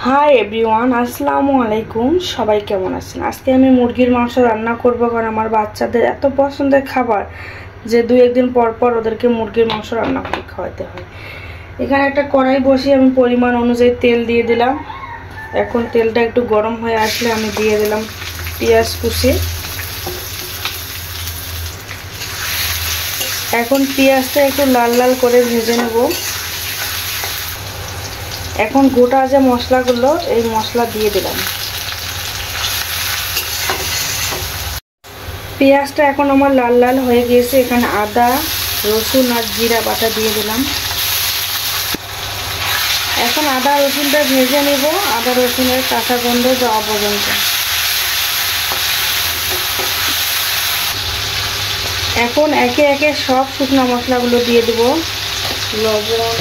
Hi everyone, আসসালামু আলাইকুম। সবাই কেমন আছেন? আজকে আমি মুরগির মাংস রান্না করব, কারণ আমার বাচ্চাদের এত পছন্দের খাবার যে দুই একদিন পর পর ওদেরকে মুরগির মাংস রান্না করে খাওয়াতে হয়। এখানে একটা কড়াই বসিয়ে আমি পরিমাণ অনুযায়ী তেল দিয়ে দিলাম। এখন তেলটা একটু গরম হয়ে আসলে আমি দিয়ে দিলাম পেঁয়াজ কুচি। এখন পেঁয়াজটা একটু লাল লাল করে ভেজে নেব। এখন গোটা যে মশলাগুলো, এই মশলা দিয়ে দিলাম। পেঁয়াজটা এখন আমার লাল লাল হয়ে গিয়েছে। এখানে আদা, রসুন আর জিরা বাটা দিয়ে দিলাম। এখন আদা রসুনটা ভেজে নেব, আদা রসুনের কাঁচা গন্ধ যাওয়া পর্যন্ত। এখন একে একে সব শুকনো মশলাগুলো দিয়ে দেব। লবণ,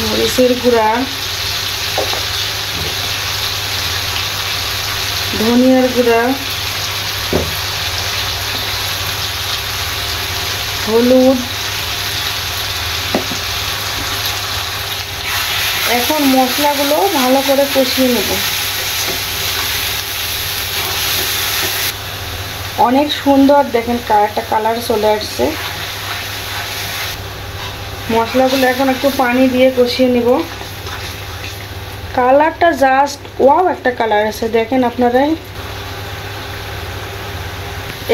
মরিচের গুঁড়া, ধনিয়ার গুঁড়া, হলুদ। এখন মশলাগুলো ভালো করে কষিয়ে নেব। অনেক সুন্দর দেখেন একটা কালার চলে আসছে। মশলাগুলো এখন একটু পানি দিয়ে কষিয়ে নেব। কালারটা জাস্ট ওয়াও একটা কালার আছে, দেখেন আপনারাই।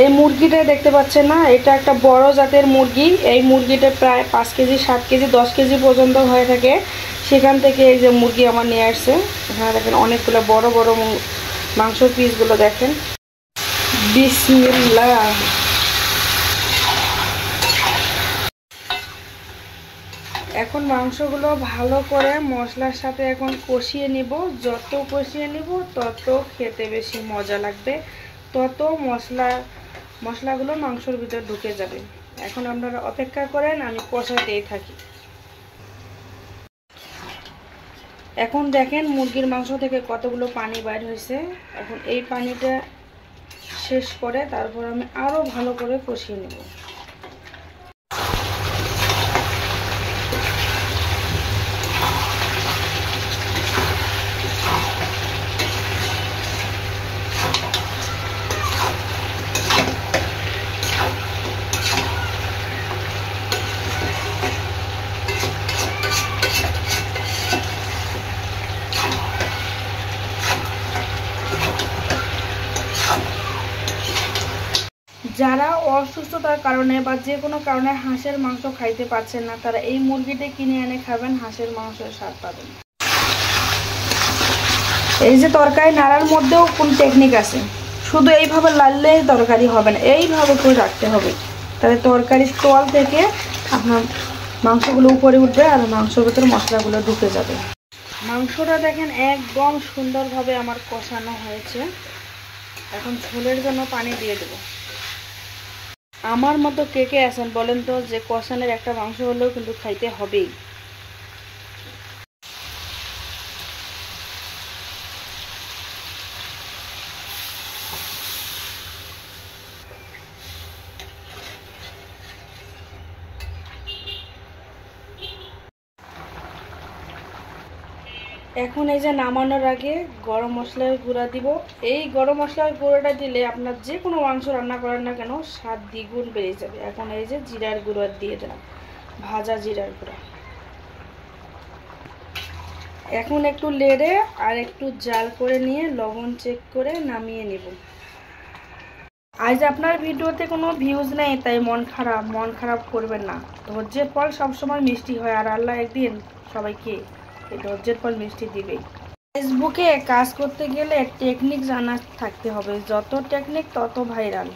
এই মুরগিটা দেখতে পাচ্ছেন না, এটা একটা বড় জাতের মুরগি। এই মুরগিটা প্রায় 5 কেজি, 7 কেজি, 10 কেজি পর্যন্ত হয়ে থাকে। সেখান থেকে এই যে মুরগি আমার নিয়ে আসছে। এখানে দেখেন অনেকগুলো বড় বড় মাংসের পিসগুলো দেখেন। বিসমিল্লাহ। এখন মাংসগুলো ভালো করে মশলার সাথে এখন কষিয়ে নিব। যত কষিয়ে নিব তত খেতে বেশি মজা লাগবে, তত মশলাগুলো মাংসের ভিতর ঢুকে যাবে। এখন আপনারা অপেক্ষা করেন, আমি কষাতেই থাকি। এখন দেখেন মুরগির মাংস থেকে কতগুলো পানি বাইর হয়েছে। এখন এই পানিটা শেষ করে তারপর আমি আরও ভালো করে কষিয়ে নেব। যারা অসুস্থতার কারণে বা যে কোনো কারণে হাঁসের মাংস খাইতে পারছেন না, তারা এই মুরগিটা কিনে এনে খাবেন, হাঁসের মাংসের স্বাদ পাবেন। এই যে তরকারি নাড়ার মধ্যেও কোন টেকনিক আছে, শুধু এইভাবে লাড়লেই তরকারি হবে না, এইভাবে করে রাখতে হবে। তাহলে তরকারির তল থেকে আপনার মাংসগুলো উপরে উঠবে আর মাংসের ভিতরে মশলাগুলো ঢুকে যাবে। মাংসটা দেখেন একদম সুন্দরভাবে আমার কষানো হয়েছে। এখন ঝোলের জন্য পানি দিয়ে দেবো। আমার মতো কে কে আছেন বলেন তো, যে কষানের একটা মাংস হলেও কিন্তু খাইতে হবেই। এখন এই যে নামানোর আগে গরম মশলার গুঁড়া দিব। এই গরম মশলার গুঁড়োটা দিলে আপনার যে কোনো মাংস রান্না করেন না কেন স্বাদ দ্বিগুণ বেড়ে যাবে। এখন এই যে জিরার গুঁড়া দিয়ে দিলাম, ভাজা জিরার গুঁড়া। এখন একটু নেড়ে আর একটু জাল করে নিয়ে লবণ চেক করে নামিয়ে নেব। আজ আপনার ভিডিওতে কোনো ভিউজ নেই, তাই মন খারাপ করবেন না। ধৈর্যের ফল সবসময় মিষ্টি হয়, আর আল্লাহ একদিন সবাইকে এই ধৈর্যের ফল মিষ্টি দিবেই। ফেসবুকে কাজ করতে গেলে টেকনিক জানা থাকতে হবে, যত টেকনিক তত ভাইরাল।